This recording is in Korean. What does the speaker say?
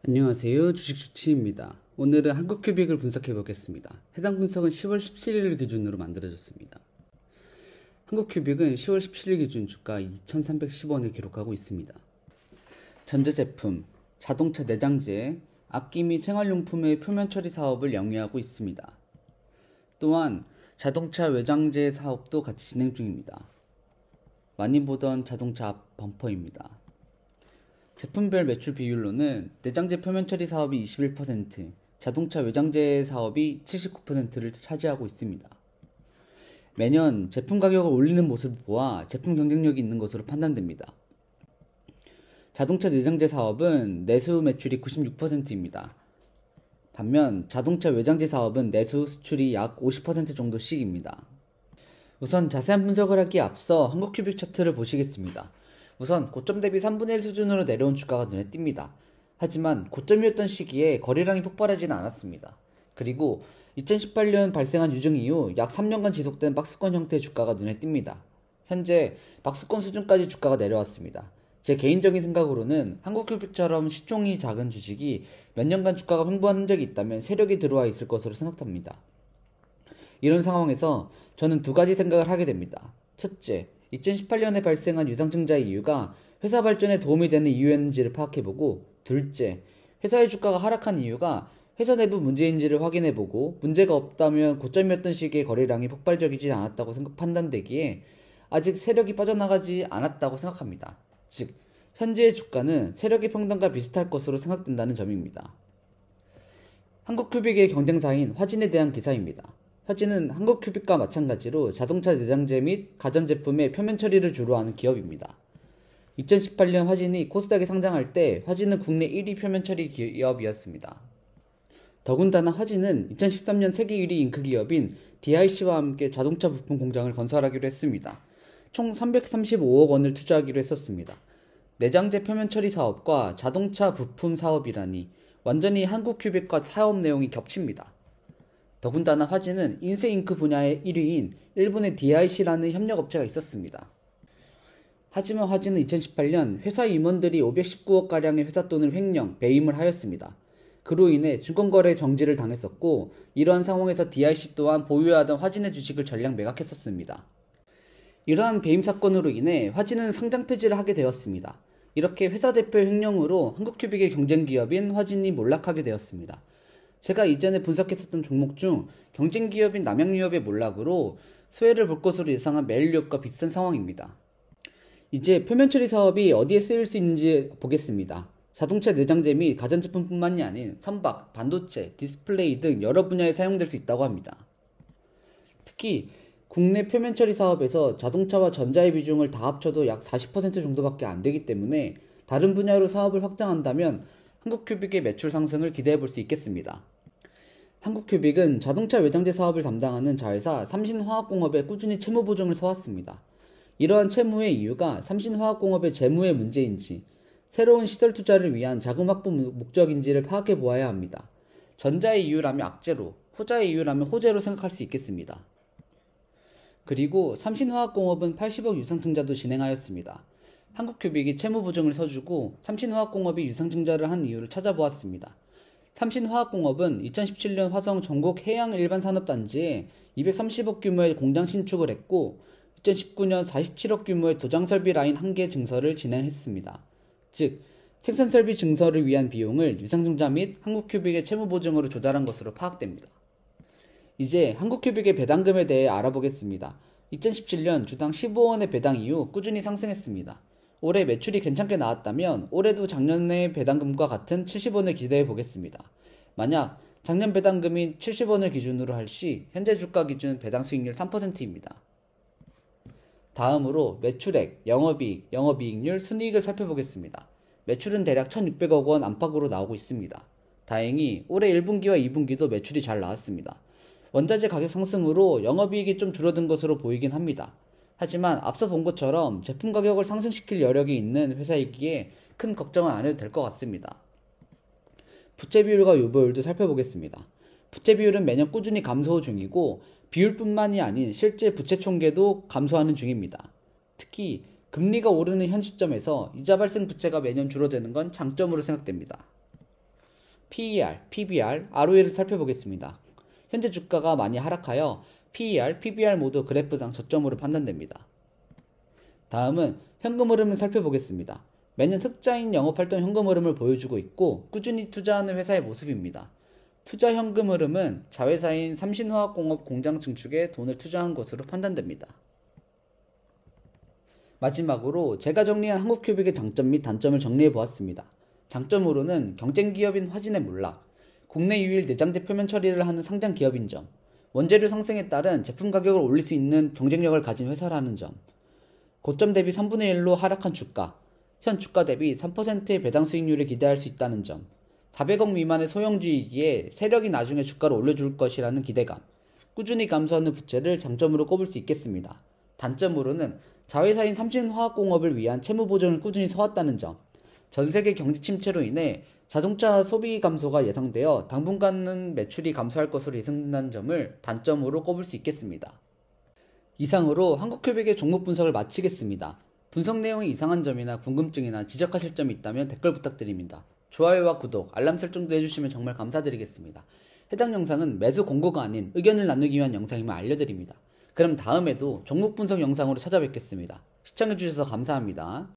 안녕하세요. 주식주치입니다. 오늘은 한국큐빅을 분석해 보겠습니다. 해당 분석은 10월 17일을 기준으로 만들어졌습니다. 한국큐빅은 10월 17일 기준 주가 2,310원을 기록하고 있습니다. 전자제품, 자동차 내장재, 악기 및 생활용품의 표면 처리 사업을 영위하고 있습니다. 또한 자동차 외장재 사업도 같이 진행 중입니다. 많이 보던 자동차 앞 범퍼입니다. 제품별 매출 비율로는 내장재 표면 처리 사업이 21%, 자동차 외장재 사업이 79%를 차지하고 있습니다. 매년 제품 가격을 올리는 모습을 보아 제품 경쟁력이 있는 것으로 판단됩니다. 자동차 내장재 사업은 내수 매출이 96%입니다. 반면 자동차 외장재 사업은 내수 수출이 약 50% 정도씩입니다. 우선 자세한 분석을 하기에 앞서 한국큐빅 차트를 보시겠습니다. 우선 고점 대비 3분의 1 수준으로 내려온 주가가 눈에 띕니다. 하지만 고점이었던 시기에 거래량이 폭발하지는 않았습니다. 그리고 2018년 발생한 유증 이후 약 3년간 지속된 박스권 형태의 주가가 눈에 띕니다. 현재 박스권 수준까지 주가가 내려왔습니다. 제 개인적인 생각으로는 한국큐빅처럼 시총이 작은 주식이 몇 년간 주가가 횡보한 흔적이 있다면 세력이 들어와 있을 것으로 생각합니다. 이런 상황에서 저는 두 가지 생각을 하게 됩니다. 첫째, 2018년에 발생한 유상증자의 이유가 회사 발전에 도움이 되는 이유였는지를 파악해보고, 둘째, 회사의 주가가 하락한 이유가 회사 내부 문제인지를 확인해보고 문제가 없다면 고점이었던 시기의 거래량이 폭발적이지 않았다고 판단되기에 아직 세력이 빠져나가지 않았다고 생각합니다. 즉, 현재의 주가는 세력의 평단과 비슷할 것으로 생각된다는 점입니다. 한국큐빅의 경쟁사인 화진에 대한 기사입니다. 화진은 한국큐빅과 마찬가지로 자동차 내장재 및 가전제품의 표면 처리를 주로 하는 기업입니다. 2018년 화진이 코스닥에 상장할 때 화진은 국내 1위 표면 처리 기업이었습니다. 더군다나 화진은 2013년 세계 1위 잉크 기업인 DIC와 함께 자동차 부품 공장을 건설하기로 했습니다. 총 335억 원을 투자하기로 했었습니다. 내장재 표면 처리 사업과 자동차 부품 사업이라니 완전히 한국큐빅과 사업 내용이 겹칩니다. 더군다나 화진은 인쇄잉크 분야의 1위인 일본의 DIC라는 협력업체가 있었습니다. 하지만 화진은 2018년 회사 임원들이 519억가량의 회사 돈을 횡령, 배임을 하였습니다. 그로 인해 증권거래 정지를 당했었고, 이러한 상황에서 DIC 또한 보유하던 화진의 주식을 전량 매각했었습니다. 이러한 배임 사건으로 인해 화진은 상장 폐지를 하게 되었습니다. 이렇게 회사 대표 횡령으로 한국큐빅의 경쟁기업인 화진이 몰락하게 되었습니다. 제가 이전에 분석했었던 종목 중 경쟁기업인 남양유업의 몰락으로 수혜를 볼 것으로 예상한 메일유업과 비슷한 상황입니다. 이제 표면처리 사업이 어디에 쓰일 수 있는지 보겠습니다. 자동차 내장재 및 가전제품뿐만이 아닌 선박, 반도체, 디스플레이 등 여러 분야에 사용될 수 있다고 합니다. 특히 국내 표면처리 사업에서 자동차와 전자의 비중을 다 합쳐도 약 40% 정도밖에 안 되기 때문에 다른 분야로 사업을 확장한다면 한국큐빅의 매출 상승을 기대해 볼 수 있겠습니다. 한국큐빅은 자동차 외장재 사업을 담당하는 자회사 삼신화학공업에 꾸준히 채무 보증을 서왔습니다. 이러한 채무의 이유가 삼신화학공업의 재무의 문제인지, 새로운 시설 투자를 위한 자금 확보 목적인지를 파악해 보아야 합니다. 전자의 이유라면 악재로, 호자의 이유라면 호재로 생각할 수 있겠습니다. 그리고 삼신화학공업은 80억 유상증자도 진행하였습니다. 한국큐빅이 채무 보증을 서주고 삼신화학공업이 유상증자를 한 이유를 찾아보았습니다. 삼신화학공업은 2017년 화성 전국 해양일반산업단지에 230억 규모의 공장 신축을 했고 2019년 47억 규모의 도장설비 라인 1개 증설을 진행했습니다. 즉, 생산설비 증설을 위한 비용을 유상증자 및 한국큐빅의 채무보증으로 조달한 것으로 파악됩니다. 이제 한국큐빅의 배당금에 대해 알아보겠습니다. 2017년 주당 15원의 배당 이후 꾸준히 상승했습니다. 올해 매출이 괜찮게 나왔다면 올해도 작년의 배당금과 같은 70원을 기대해 보겠습니다. 만약 작년 배당금이 70원을 기준으로 할 시 현재 주가 기준 배당 수익률 3%입니다. 다음으로 매출액, 영업이익, 영업이익률, 순이익을 살펴보겠습니다. 매출은 대략 1,600억 원 안팎으로 나오고 있습니다. 다행히 올해 1분기와 2분기도 매출이 잘 나왔습니다. 원자재 가격 상승으로 영업이익이 좀 줄어든 것으로 보이긴 합니다. 하지만 앞서 본 것처럼 제품 가격을 상승시킬 여력이 있는 회사이기에 큰 걱정은 안 해도 될 것 같습니다. 부채 비율과 유보율도 살펴보겠습니다. 부채 비율은 매년 꾸준히 감소 중이고 비율뿐만이 아닌 실제 부채 총계도 감소하는 중입니다. 특히 금리가 오르는 현 시점에서 이자 발생 부채가 매년 줄어드는 건 장점으로 생각됩니다. PER, PBR, ROE를 살펴보겠습니다. 현재 주가가 많이 하락하여 PER, PBR 모두 그래프상 저점으로 판단됩니다. 다음은 현금 흐름을 살펴보겠습니다. 매년 흑자인 영업활동 현금 흐름을 보여주고 있고 꾸준히 투자하는 회사의 모습입니다. 투자 현금 흐름은 자회사인 삼신화학공업 공장 증축에 돈을 투자한 것으로 판단됩니다. 마지막으로 제가 정리한 한국큐빅의 장점 및 단점을 정리해 보았습니다. 장점으로는 경쟁 기업인 화진의 몰락, 국내 유일 내장재 표면 처리를 하는 상장 기업인 점, 원재료 상승에 따른 제품 가격을 올릴 수 있는 경쟁력을 가진 회사라는 점, 고점 대비 3분의 1로 하락한 주가, 현 주가 대비 3%의 배당 수익률을 기대할 수 있다는 점, 400억 미만의 소형주이기에 세력이 나중에 주가를 올려줄 것이라는 기대감, 꾸준히 감소하는 부채를 장점으로 꼽을 수 있겠습니다. 단점으로는 자회사인 삼신화학공업을 위한 채무 보증을 꾸준히 서왔다는 점, 전세계 경기 침체로 인해 자동차 소비 감소가 예상되어 당분간은 매출이 감소할 것으로 예상된다는 점을 단점으로 꼽을 수 있겠습니다. 이상으로 한국큐빅의 종목 분석을 마치겠습니다. 분석 내용이 이상한 점이나 궁금증이나 지적하실 점이 있다면 댓글 부탁드립니다. 좋아요와 구독, 알람 설정도 해주시면 정말 감사드리겠습니다. 해당 영상은 매수 공고가 아닌 의견을 나누기 위한 영상임을 알려드립니다. 그럼 다음에도 종목 분석 영상으로 찾아뵙겠습니다. 시청해주셔서 감사합니다.